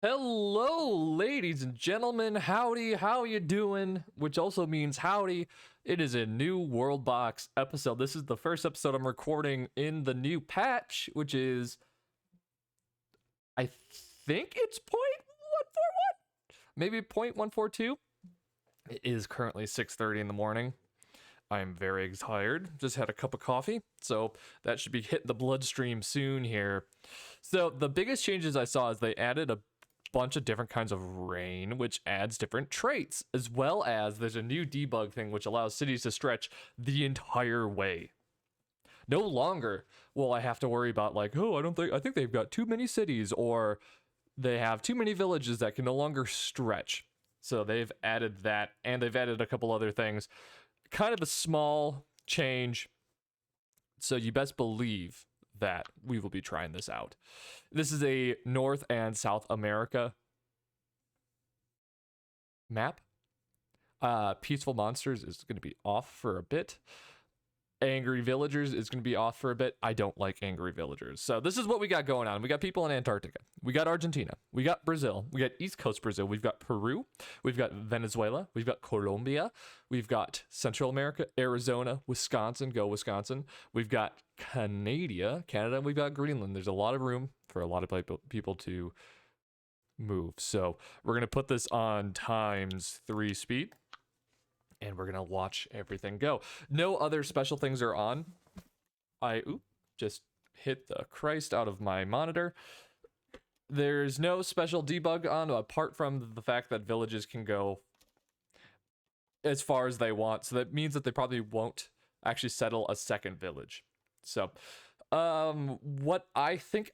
Hello, ladies and gentlemen. Howdy, how you doing? Which also means howdy. It is a new WorldBox episode. This is the first episode I'm recording in the new patch, which is, I think it's 0.141, maybe 0.142. It is currently 6:30 in the morning. I'm very tired. Just had a cup of coffee, so that should be hitting the bloodstream soon here. So the biggest changes I saw is they added a bunch of different kinds of rain, which adds different traits, as well as there's a new debug thing which allows cities to stretch the entire way. No longer will I have to worry about like, oh, I think they've got too many cities, or they have too many villages that can no longer stretch. So they've added that, and they've added a couple other things. Kind of a small change. So you best believe that we will be trying this out. This is a North and South America map. Peaceful Monsters is going to be off for a bit. Angry Villagers is going to be off for a bit. I don't like Angry Villagers. So this is what we got going on. We got people in Antarctica. We got Argentina. We got Brazil. We got East Coast Brazil. We've got Peru. We've got Venezuela. We've got Colombia. We've got Central America, Arizona, Wisconsin. Go Wisconsin. We've got Canada. We've got Greenland. There's a lot of room for a lot of people to move. So we're going to put this on ×3 speed, and we're gonna watch everything go. No other special things are on. I just hit the Christ out of my monitor. There's no special debug on, apart from the fact that villages can go as far as they want. So that means that they probably won't actually settle a second village. So what I think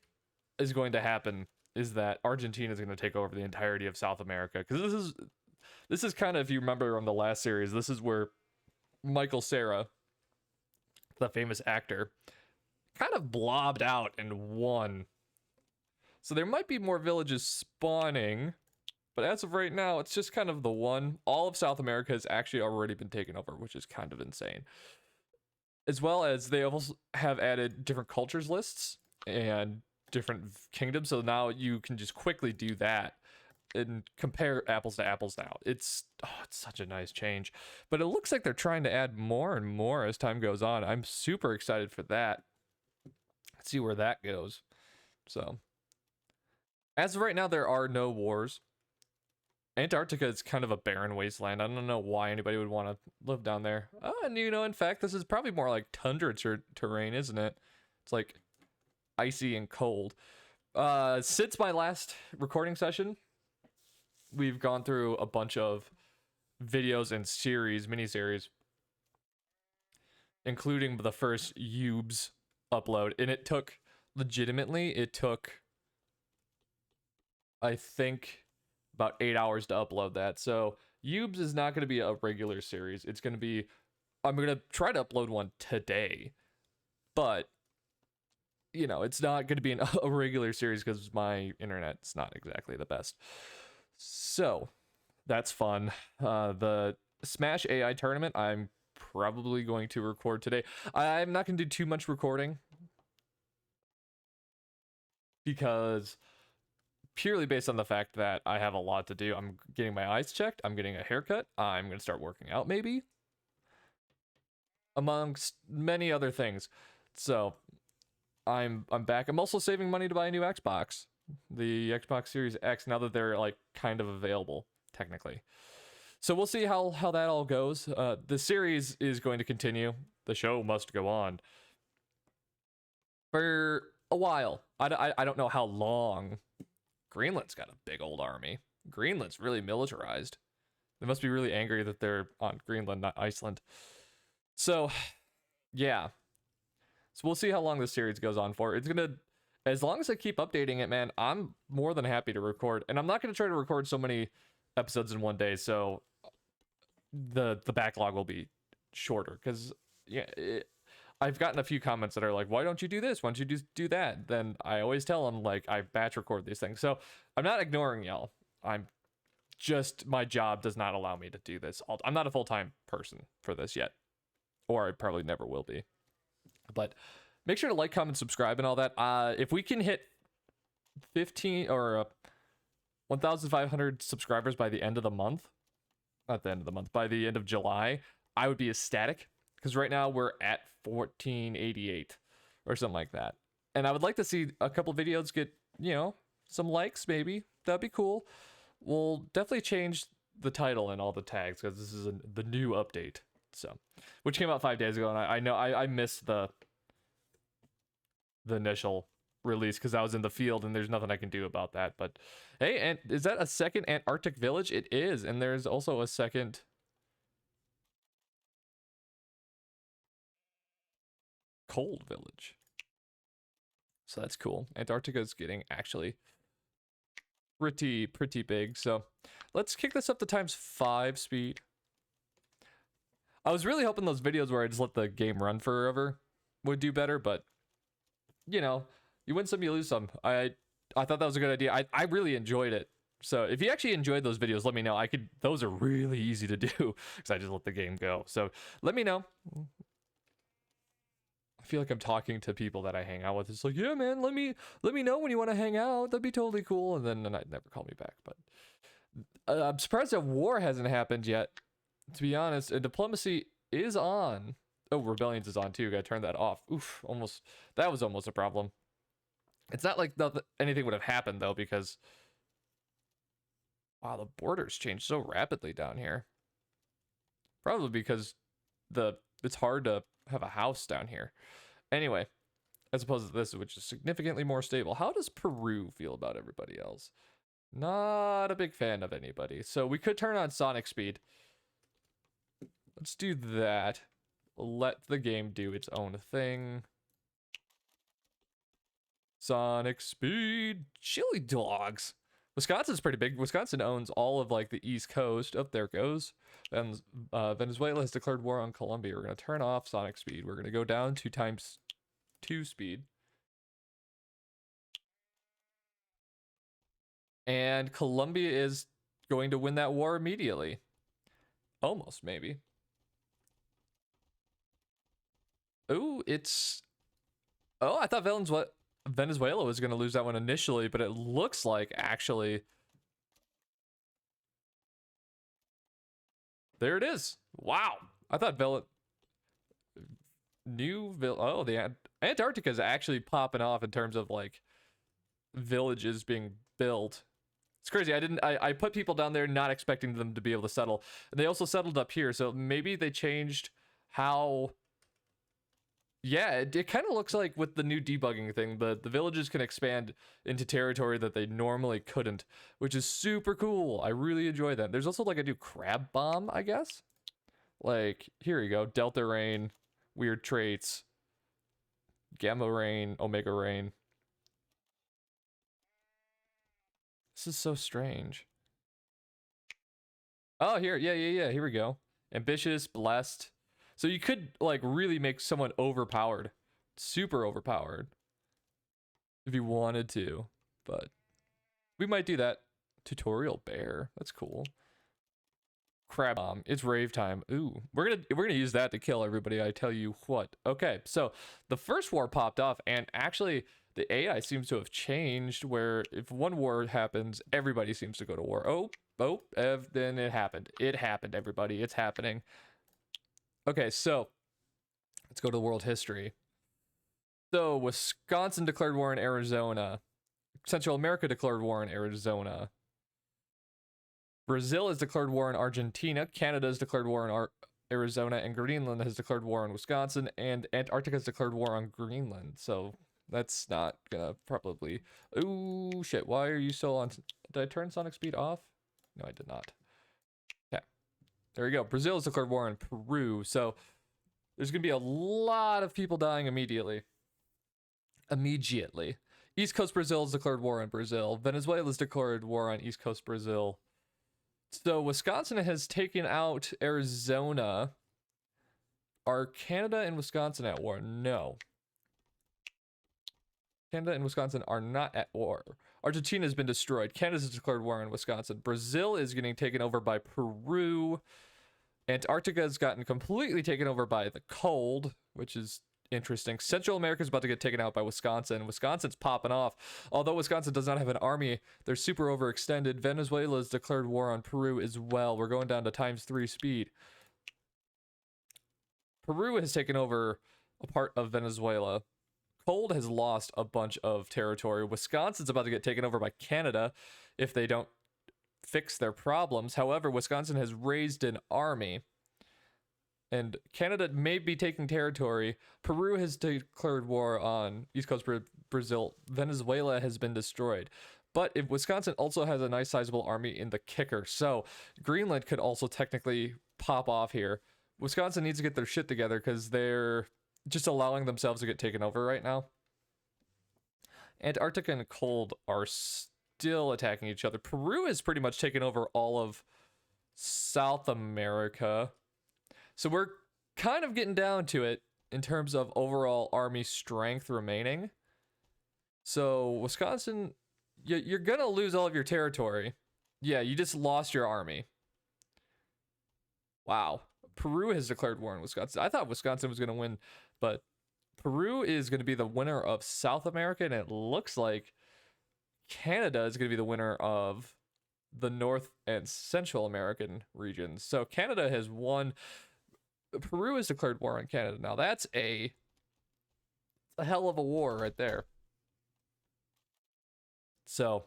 is going to happen is that Argentina is going to take over the entirety of South America, because this is kind of, if you remember on the last series, this is where Michael Cera, the famous actor, kind of blobbed out and won. So there might be more villages spawning, but as of right now, it's just kind of the one. All of South America has actually already been taken over, which is kind of insane. As well as they also have added different cultures lists and different kingdoms, so now you can just quickly do that and compare apples to apples now. It's such a nice change. But it looks like they're trying to add more and more as time goes on. I'm super excited for that. Let's see where that goes. So, as of right now, there are no wars. Antarctica is kind of a barren wasteland. I don't know why anybody would want to live down there. And in fact, this is probably more like tundra terrain, isn't it? It's like icy and cold. Since my last recording session, we've gone through a bunch of videos and miniseries, including the first Ubes upload. And it took, I think, about 8 hours to upload that. So Ubes is not going to be a regular series. I'm going to try to upload one today, but it's not going to be a regular series because my internet's not exactly the best. So that's fun. The Smash AI tournament, I'm probably going to record today. I'm not going to do too much recording, because purely based on the fact that I have a lot to do. I'm getting my eyes checked. I'm getting a haircut. I'm going to start working out, maybe, amongst many other things. So I'm back. I'm also saving money to buy a new Xbox. The Xbox Series X, now that they're like kind of available technically. So we'll see how that all goes. The series is going to continue. The show must go on for a while. I don't know how long. Greenland's got a big old army. Greenland's really militarized. They must be really angry that they're on Greenland, not Iceland. So yeah. So we'll see how long this series goes on for. As long as I keep updating it, man, I'm more than happy to record. And I'm not going to try to record so many episodes in one day, so the backlog will be shorter. Because I've gotten a few comments that are like, why don't you do this? Why don't you do that? Then I always tell them, like, I batch record these things. So I'm not ignoring y'all. My job does not allow me to do this. I'm not a full-time person for this yet. Or I probably never will be. But make sure to like, comment, subscribe, and all that. If we can hit 15 or 1,500 subscribers by the end of the month. Not the end of the month, by the end of July, I would be ecstatic. Because right now we're at 1488 or something like that. And I would like to see a couple videos get, some likes maybe. That'd be cool. We'll definitely change the title and all the tags because this is the new update. So, which came out 5 days ago, and I know I missed the initial release because I was in the field and there's nothing I can do about that. But hey, and is that a second Antarctic village? It is, and there's also a second cold village. So that's cool. Antarctica is getting actually pretty big. So let's kick this up to ×5 speed. I was really hoping those videos where I just let the game run forever would do better, but you win some, you lose some. I thought that was a good idea. I really enjoyed it. So if you actually enjoyed those videos, let me know. Those are really easy to do because I just let the game go. So let me know. I feel like I'm talking to people that I hang out with. It's like, yeah, man, let me know when you want to hang out. That'd be totally cool. And then I'd never call me back. But I'm surprised that war hasn't happened yet, to be honest. And diplomacy is on. Oh, rebellions is on too. Gotta turn that off. Oof, almost. That was almost a problem. It's not like anything would have happened though, because wow, the borders changed so rapidly down here. Probably because it's hard to have a house down here. Anyway, as opposed to this, which is significantly more stable. How does Peru feel about everybody else? Not a big fan of anybody. So we could turn on Sonic Speed. Let's do that. Let the game do its own thing. Sonic Speed. Chili dogs. Wisconsin's pretty big. Wisconsin owns all of like the East Coast. Oh, there it goes. And Venezuela has declared war on Colombia. We're going to turn off Sonic Speed. We're going to go down to ×2 speed. And Colombia is going to win that war immediately. Almost, maybe. Oh, I thought Venezuela was going to lose that one initially, but it looks like actually there it is. Wow. I thought oh, the Antarctica is actually popping off in terms of like villages being built. It's crazy. I put people down there not expecting them to be able to settle. And they also settled up here. So maybe they changed how. Yeah, it kind of looks like with the new debugging thing, the villages can expand into territory that they normally couldn't, which is super cool. I really enjoy that. There's also like a new crab bomb, I guess. Like, here you go. Delta rain, weird traits, gamma rain, omega rain. This is so strange. Oh, here. Yeah. Here we go. Ambitious, blessed. So you could like really make someone overpowered, super overpowered, if you wanted to, but we might do that. Tutorial bear, that's cool. Crab bomb, it's rave time. Ooh, we're gonna use that to kill everybody. I tell you what. Okay, so the first war popped off, and actually the AI seems to have changed. Where if one war happens, everybody seems to go to war. Then it happened. It happened, everybody. It's happening. Okay, so let's go to world history. So Wisconsin declared war on Arizona. Central America declared war on Arizona. Brazil has declared war on Argentina. Canada has declared war on Arizona. And Greenland has declared war on Wisconsin. And Antarctica has declared war on Greenland. So that's not gonna probably... Ooh, shit. Why are you still on... Did I turn Sonic Speed off? No, I did not. There we go. Brazil has declared war on Peru. So there's going to be a lot of people dying immediately. East Coast Brazil has declared war on Brazil. Venezuela has declared war on East Coast Brazil. So Wisconsin has taken out Arizona. Are Canada and Wisconsin at war? No. Canada and Wisconsin are not at war. Argentina has been destroyed. Canada has declared war on Wisconsin. Brazil is getting taken over by Peru. Antarctica has gotten completely taken over by the cold, which is interesting. Central America is about to get taken out by Wisconsin. Wisconsin's popping off. Although Wisconsin does not have an army, they're super overextended. Venezuela has declared war on Peru as well. We're going down to ×3 speed. Peru has taken over a part of Venezuela. Cold has lost a bunch of territory. Wisconsin's about to get taken over by Canada if they don't fix their problems. However, Wisconsin has raised an army, and Canada may be taking territory. Peru has declared war on East Coast Brazil. Venezuela has been destroyed. But if Wisconsin also has a nice sizable army in the kicker, so Greenland could also technically pop off here. Wisconsin needs to get their shit together because they're just allowing themselves to get taken over right now. Antarctica and Cold are still attacking each other. Peru has pretty much taken over all of South America. So we're kind of getting down to it in terms of overall army strength remaining. So Wisconsin, you're going to lose all of your territory. Yeah, you just lost your army. Wow. Peru has declared war on Wisconsin. I thought Wisconsin was going to win, but Peru is going to be the winner of South America, and it looks like Canada is going to be the winner of the North and Central American regions. So Canada has won. Peru has declared war on Canada. Now that's a hell of a war right there. So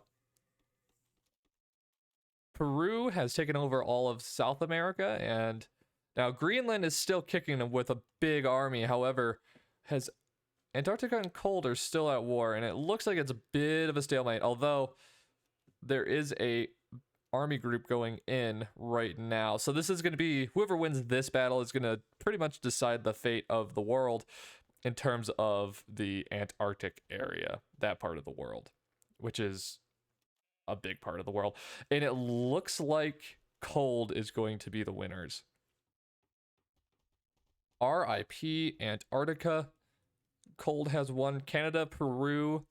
Peru has taken over all of South America, and now Greenland is still kicking with a big army. However, has Antarctica and Cold are still at war, and it looks like it's a bit of a stalemate, although there is a army group going in right now. So this is going to be, whoever wins this battle is going to pretty much decide the fate of the world in terms of the Antarctic area, that part of the world, which is a big part of the world. And it looks like Cold is going to be the winners. RIP Antarctica. Cold has won. Canada, Peru.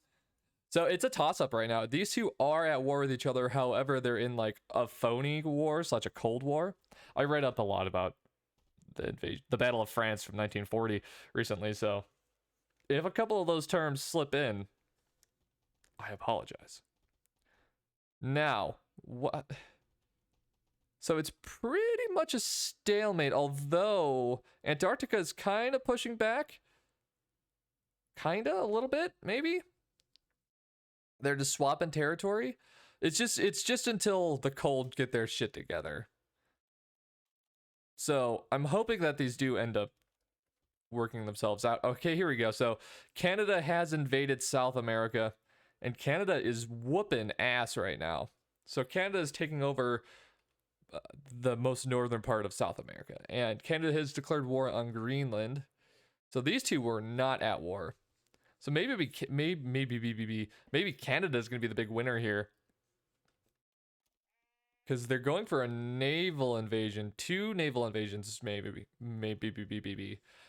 So it's a toss-up right now. These two are at war with each other. However, they're in like a phony war, such a Cold War. I read up a lot about the Battle of France from 1940 recently. So if a couple of those terms slip in, I apologize. Now, what? So it's pretty much a stalemate, although Antarctica is kind of pushing back. Kinda, a little bit, maybe. They're just swapping territory. It's just until the Cold get their shit together. So I'm hoping that these do end up working themselves out. Okay, here we go. So Canada has invaded South America, and Canada is whooping ass right now. So Canada is taking over the most northern part of South America, and Canada has declared war on Greenland. So these two were not at war. So maybe Canada is going to be the big winner here, because they're going for a naval invasion, 2 naval invasions, maybe.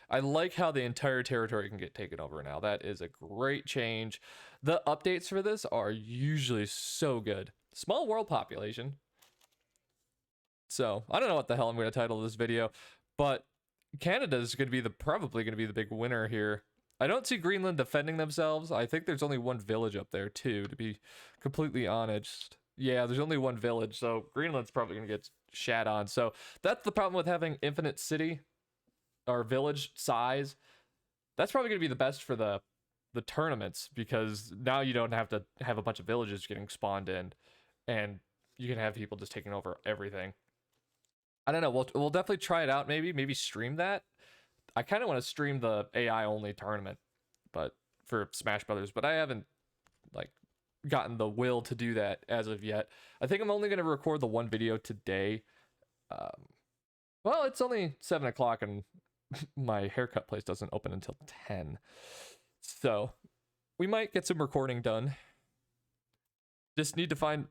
I like how the entire territory can get taken over now. That is a great change. The updates for this are usually so good. Small world population. So I don't know what the hell I'm going to title this video, but Canada is going to be probably going to be the big winner here. I don't see Greenland defending themselves. I think there's only one village up there too, to be completely honest. Yeah, there's only one village, so Greenland's probably going to get shat on. So that's the problem with having infinite city or village size. That's probably going to be the best for the tournaments, because now you don't have to have a bunch of villages getting spawned in, and you can have people just taking over everything. I don't know. We'll definitely try it out. Maybe stream that. I kind of want to stream the AI only tournament, but for Smash Brothers, but I haven't like gotten the will to do that as of yet. I think I'm only going to record the one video today. Well, it's only 7 o'clock and my haircut place doesn't open until 10. So we might get some recording done. Just need to find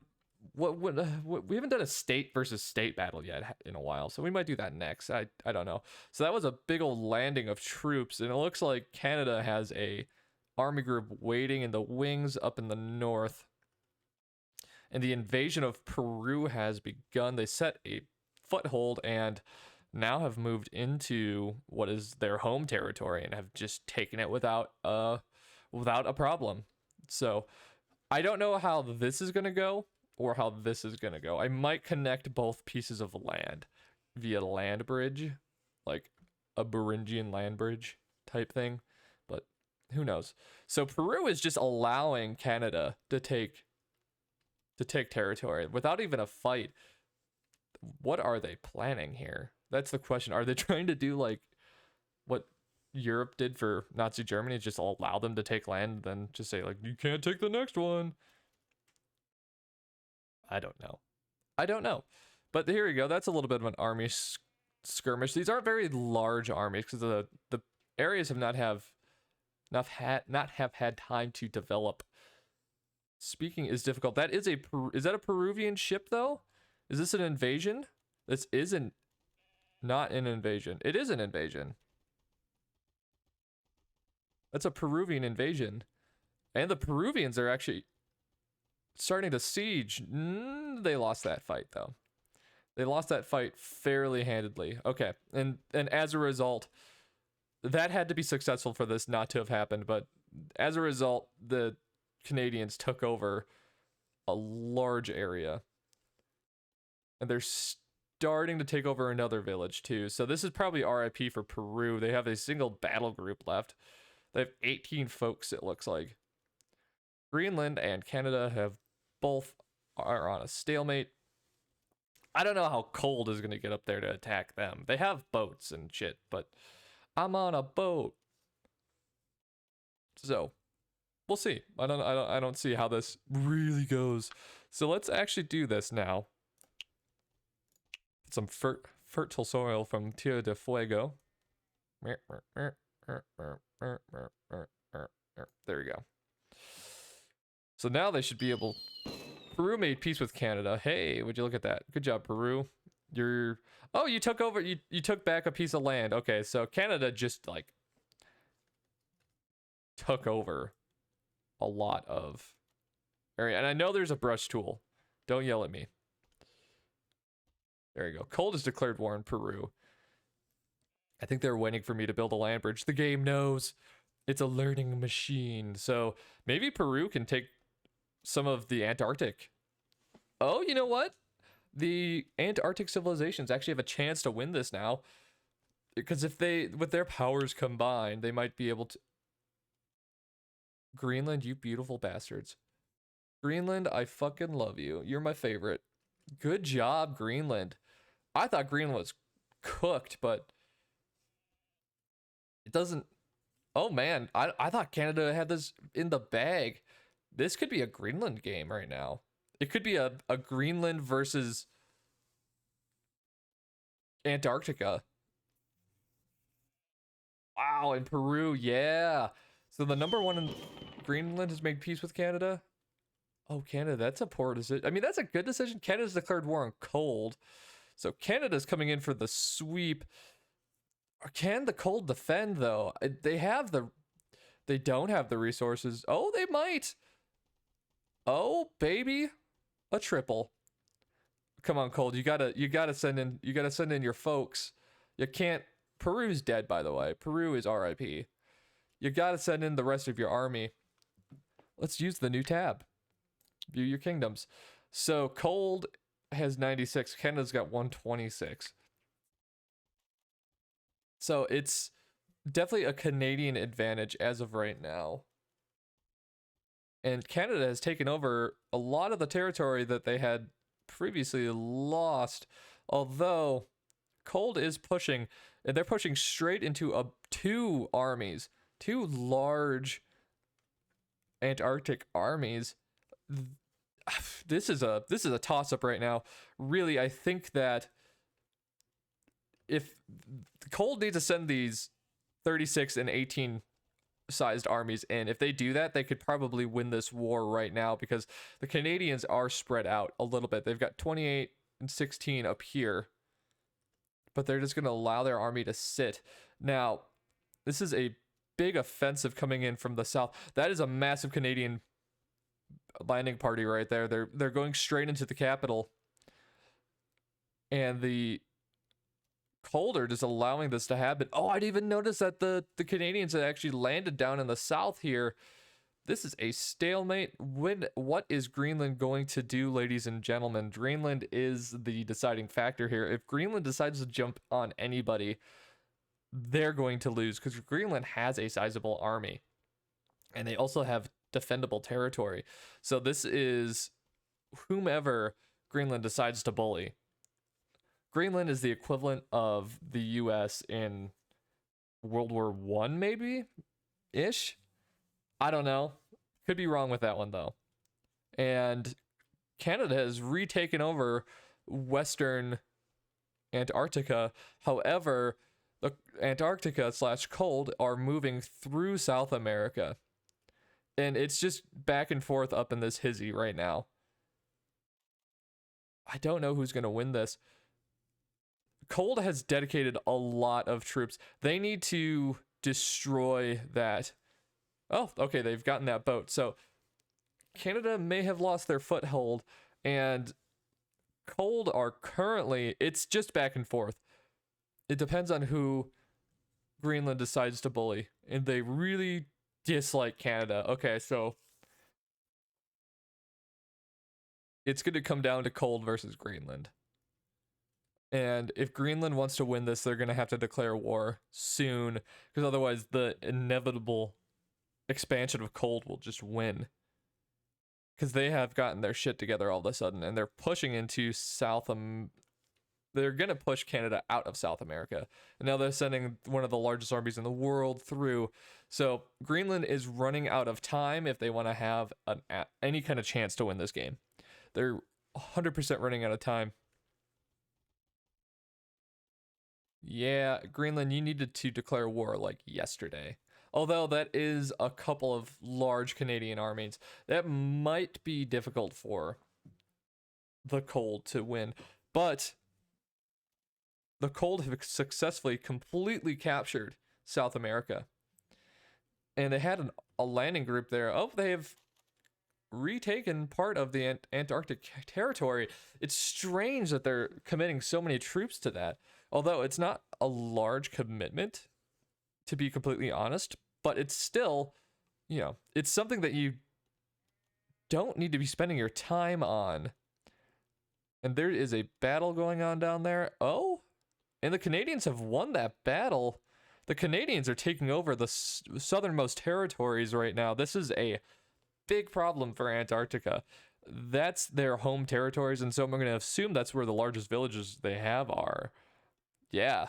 what we haven't done a state versus state battle yet in a while, so we might do that next. I don't know. So that was a big old landing of troops, and it looks like Canada has a army group waiting in the wings up in the north, and the invasion of Peru has begun. They set a foothold, and now have moved into what is their home territory and have just taken it without a problem. So I don't know how this is going to go or how this is going to go. I might connect both pieces of land via land bridge, like a Beringian land bridge type thing, but who knows. So Peru is just allowing Canada to take territory without even a fight. What are they planning here? That's the question. Are they trying to do like what Europe did for Nazi Germany, just allow them to take land, then just say like, you can't take the next one? I don't know. But here you go. That's a little bit of an army skirmish. These aren't very large armies because the areas have not had time to develop. Speaking is difficult. That is is that a Peruvian ship though? Is this an invasion? This isn't not an invasion. It is an invasion. That's a Peruvian invasion. And the Peruvians are actually starting to siege. They lost that fight though. They lost that fight fairly handedly. Okay. And as a result, that had to be successful for this not to have happened, but as a result, the Canadians took over a large area. And they're starting to take over another village too. So this is probably RIP for Peru. They have a single battle group left. They have 18 folks, it looks like. Greenland and Canada have both are on a stalemate. I don't know how Cold is going to get up there to attack them. They have boats and shit, but I'm on a boat. So we'll see. I don't see how this really goes. So let's actually do this now. Some fertile soil from Tierra del Fuego. There we go. So now they should be able... Peru made peace with Canada. Hey, would you look at that? Good job, Peru. Oh, you took over... You took back a piece of land. Okay, so Canada just, like... took over a lot of area. And I know there's a brush tool. Don't yell at me. There you go. Cold has declared war on Peru. I think they're waiting for me to build a land bridge. The game knows. It's a learning machine. So maybe Peru can take some of the Antarctic. Oh, you know what? The Antarctic civilizations actually have a chance to win this now. Because if they, with their powers combined, they might be able to... Greenland, you beautiful bastards. Greenland, I fucking love you. You're my favorite. Good job, Greenland. I thought Greenland was cooked, but it doesn't... Oh man, I thought Canada had this in the bag. This could be a Greenland game right now. It could be a Greenland versus Antarctica. Wow, and Peru, yeah. So the number one in Greenland has made peace with Canada. Oh, Canada, that's a poor decision. I mean, that's a good decision. Canada's declared war on Cold. So Canada's coming in for the sweep. Can the Cold defend, though? They don't have the resources. Oh, they might. Oh, baby. A triple. Come on, Cold. You gotta send in your folks. You can't. Peru's dead, by the way. Peru is RIP. You gotta send in the rest of your army. Let's use the new tab. View your kingdoms. So Cold has 96. Canada's got 126. So it's definitely a Canadian advantage as of right now. And Canada has taken over a lot of the territory that they had previously lost. Although Cold is pushing, and they're pushing straight into two armies, two large Antarctic armies. This is a toss-up right now. Really, I think that if Cold needs to send these 36 and 18 sized armies in, if they do that, they could probably win this war right now because the Canadians are spread out a little bit. They've got 28 and 16 up here, but they're just going to allow their army to sit. Now, this is a big offensive coming in from the south. That is a massive Canadian landing party right there. They're going straight into the capital, and the Cold are just allowing this to happen. Oh, I didn't even notice that the Canadians had actually landed down in the south here. This is a stalemate. What is Greenland going to do, ladies and gentlemen? Greenland is the deciding factor here. If Greenland decides to jump on anybody, they're going to lose because Greenland has a sizable army. And they also have defendable territory. So this is whomever Greenland decides to bully. Greenland is the equivalent of the US in World War I, maybe? Ish? I don't know. Could be wrong with that one, though. And Canada has retaken over Western Antarctica. However, the Antarctica / cold are moving through South America. And it's just back and forth up in this hizzy right now. I don't know who's going to win this. Cold has dedicated a lot of troops. They need to destroy that. Oh, okay, they've gotten that boat. So Canada may have lost their foothold, and Cold are currently, it's just back and forth. It depends on who Greenland decides to bully, and they really dislike Canada. Okay, so it's going to come down to Cold versus Greenland. And if Greenland wants to win this, they're going to have to declare war soon, because otherwise the inevitable expansion of Cold will just win. Because they have gotten their shit together all of a sudden, and they're pushing into they're going to push Canada out of South America. And now they're sending one of the largest armies in the world through. So Greenland is running out of time if they want to have any kind of chance to win this game. They're 100% running out of time. Yeah, Greenland, you needed to declare war like yesterday. Although that is a couple of large Canadian armies. That might be difficult for the Cold to win. But the Cold have successfully completely captured South America. And they had a landing group there. Oh, they have retaken part of the Antarctic territory. It's strange that they're committing so many troops to that. Although it's not a large commitment, to be completely honest, but it's still, it's something that you don't need to be spending your time on. And there is a battle going on down there. Oh, and the Canadians have won that battle. The Canadians are taking over the southernmost territories right now. This is a big problem for Antarctica. That's their home territories, and so I'm going to assume that's where the largest villages they have are. Yeah.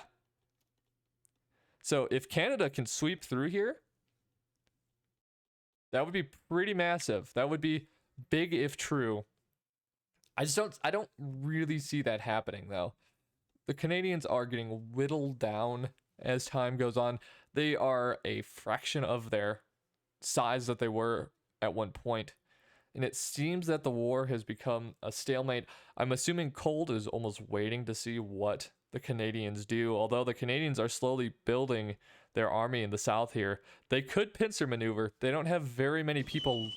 So if Canada can sweep through here, that would be pretty massive. That would be big if true. I don't really see that happening, though. The Canadians are getting whittled down as time goes on. They are a fraction of their size that they were at one point. And it seems that the war has become a stalemate. I'm assuming Cold is almost waiting to see what the Canadians do. Although the Canadians are slowly building their army in the south here. They could pincer maneuver. They don't have very many people.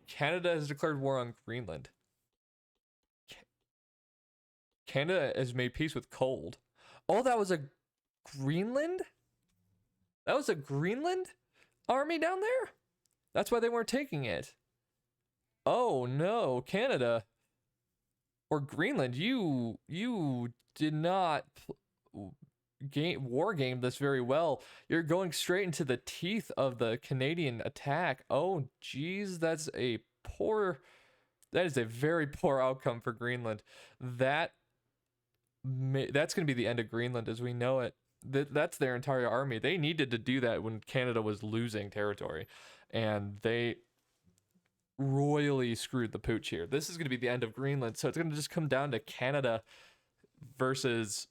Canada has declared war on Greenland. Canada has made peace with Cold. Oh, that was a Greenland? That was a Greenland army down there? That's why they weren't taking it. Oh no, Canada or Greenland, you did not war game this very well. You're going straight into the teeth of the Canadian attack. Oh geez, that's a very poor outcome for Greenland. That's going to be the end of Greenland as we know it. That's their entire army. They needed to do that when Canada was losing territory, and they royally screwed the pooch here. This is going to be the end of Greenland, so it's going to just come down to Canada versus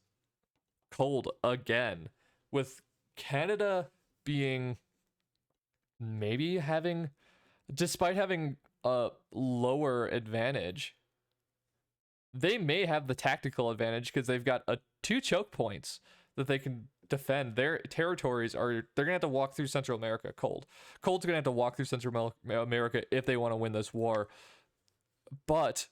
Cold again, with Canada being despite having a lower advantage, they may have the tactical advantage because they've got 2 choke points that they can defend. Their territories they're gonna have to walk through Central America. Cold's gonna have to walk through Central America if they want to win this war. But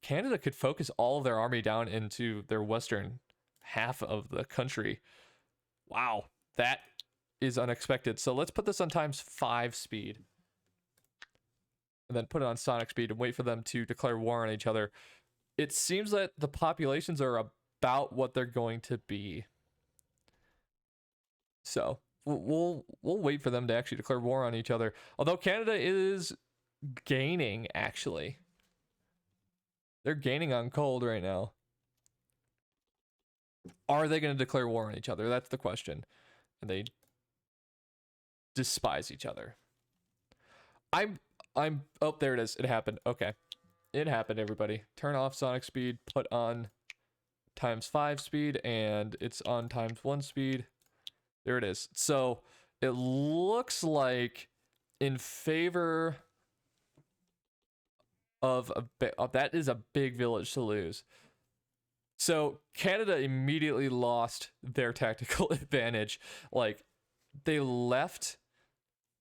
Canada could focus all of their army down into their western half of the country. Wow, that is unexpected. So let's put this on ×5 speed. And then put it on sonic speed and wait for them to declare war on each other. It seems that the populations are about what they're going to be. So we'll wait for them to actually declare war on each other. Although Canada is gaining, actually. They're gaining on cold right now. Are they going to declare war on each other? That's the question. And they despise each other. Oh, there it is. It happened. Okay. It happened, everybody. Turn off sonic speed, put on ×5 speed, and it's on ×1 speed. There it is. So it looks like in favor of that is a big village to lose. So Canada immediately lost their tactical advantage. Like, they left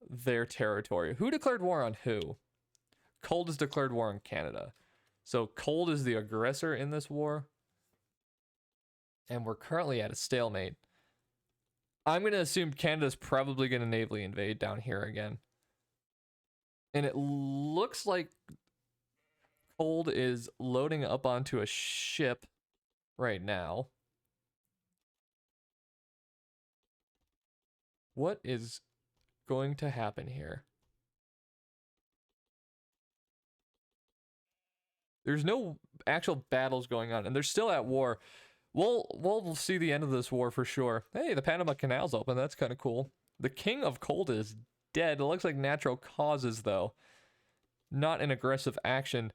their territory. Who declared war on who? Cold has declared war on Canada. So Cold is the aggressor in this war. And we're currently at a stalemate. I'm going to assume Canada's probably going to navally invade down here again. And it looks like Cold is loading up onto a ship right now. What is going to happen here? There's no actual battles going on, and they're still at war. We'll see the end of this war for sure. Hey, the Panama Canal's open. That's kind of cool. The King of Cold is dead. It looks like natural causes, though. Not an aggressive action.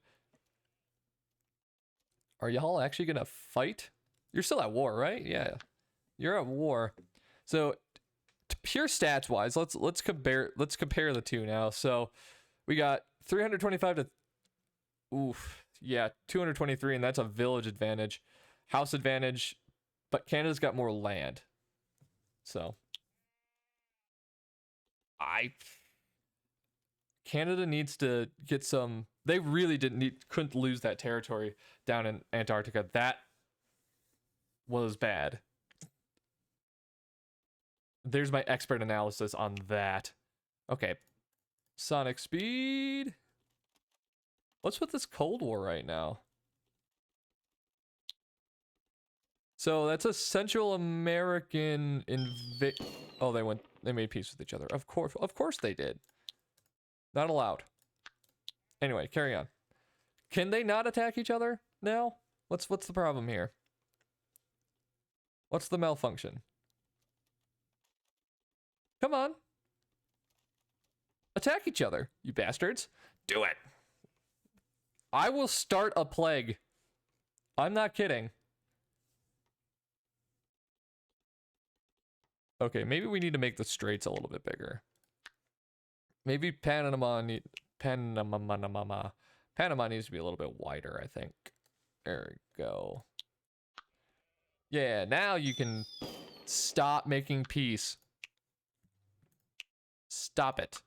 Are y'all actually gonna fight? You're still at war, right? Yeah, you're at war. So, pure stats wise, let's compare the two now. So, we got 325 to, oof, yeah, 223, and that's a village advantage, house advantage, but Canada's got more land. So, Canada needs to get some. They really couldn't lose that territory down in Antarctica. That was bad. There's my expert analysis on that. Okay. Sonic speed. What's with this Cold War right now? So that's a Central American Oh, they made peace with each other. Of course they did. Not allowed. Anyway, carry on. Can they not attack each other now? What's the problem here? What's the malfunction? Come on. Attack each other, you bastards. Do it. I will start a plague. I'm not kidding. Okay, maybe we need to make the straits a little bit bigger. Maybe Panama needs to be a little bit wider, I think. There we go. Yeah, now you can stop making peace. Stop it.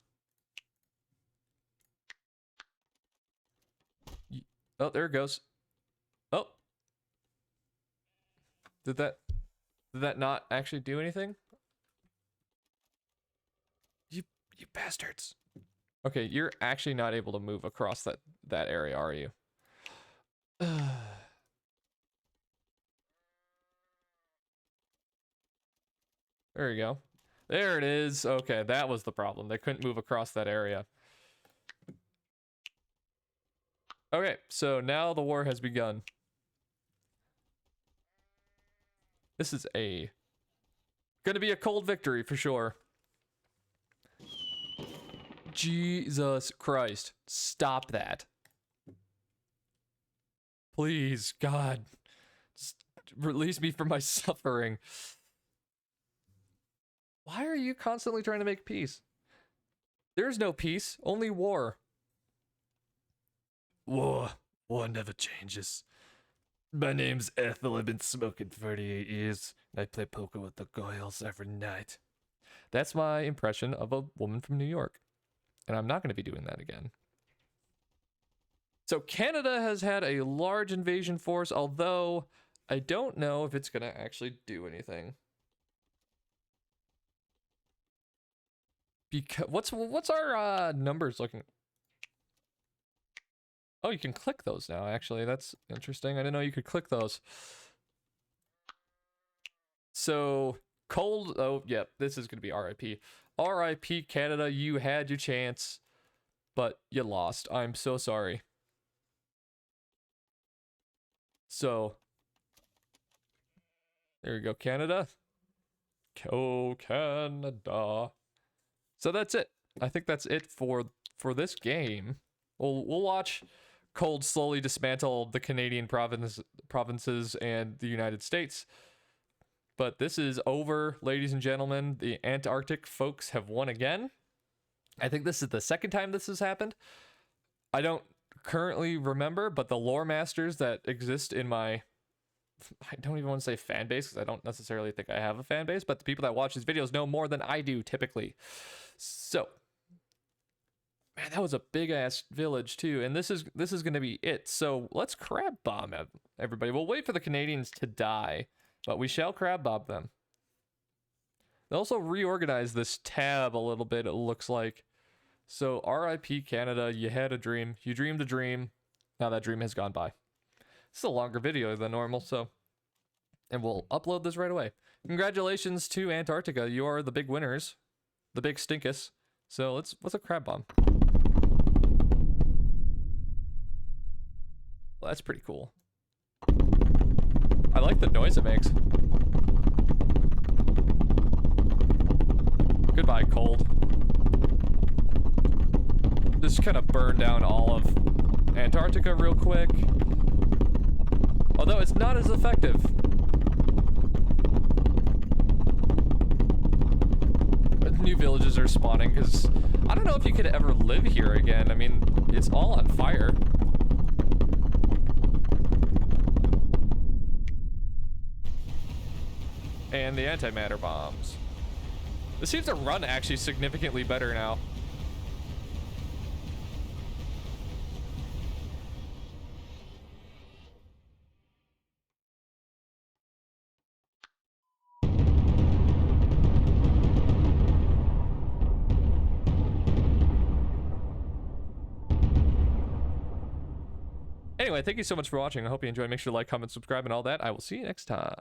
Oh, there it goes. Oh. Did that not actually do anything? You bastards. Okay, you're actually not able to move across that area, are you? There you go. There it is. Okay, that was the problem. They couldn't move across that area. Okay, so now the war has begun. This is gonna be a cold victory for sure. Jesus Christ. Stop that. Please, God. Just release me from my suffering. Why are you constantly trying to make peace? There's no peace, only war. War never changes. My name's Ethel. I've been smoking 38 years. And I play poker with the girls every night. That's my impression of a woman from New York. And I'm not going to be doing that again. So Canada has had a large invasion force, although I don't know if it's gonna actually do anything. Because what's our numbers looking? Oh, you can click those now, actually. That's interesting. I didn't know you could click those. So, cold... Oh, yeah, this is going to be RIP. RIP, Canada, you had your chance, but you lost. I'm so sorry. So, there you go, Canada. Oh, Canada. So that's it. I think that's it for this game. We'll watch Cold slowly dismantle the Canadian provinces and the United States. But this is over, ladies and gentlemen. The Antarctic folks have won again. I think this is the second time this has happened. I don't currently remember, but the lore masters that exist in my... I don't even want to say fan base, because I don't necessarily think I have a fan base, but the people that watch these videos know more than I do, typically. So... Man, that was a big-ass village, too. And this is going to be it. So let's crab bomb everybody. We'll wait for the Canadians to die, but we shall crab bomb them. They also reorganized this tab a little bit, it looks like. So RIP Canada, you had a dream. You dreamed a dream. Now that dream has gone by. It's a longer video than normal, so... And we'll upload this right away. Congratulations to Antarctica. You are the big winners. The big stinkus. So let's a crab bomb. Well, that's pretty cool. I like the noise it makes. Goodbye, cold. Just kind of burn down all of Antarctica real quick. Although it's not as effective. But new villages are spawning because I don't know if you could ever live here again. I mean, it's all on fire. And the antimatter bombs. This seems to run actually significantly better now. Anyway, thank you so much for watching. I hope you enjoyed. Make sure to like, comment, subscribe, and all that. I will see you next time.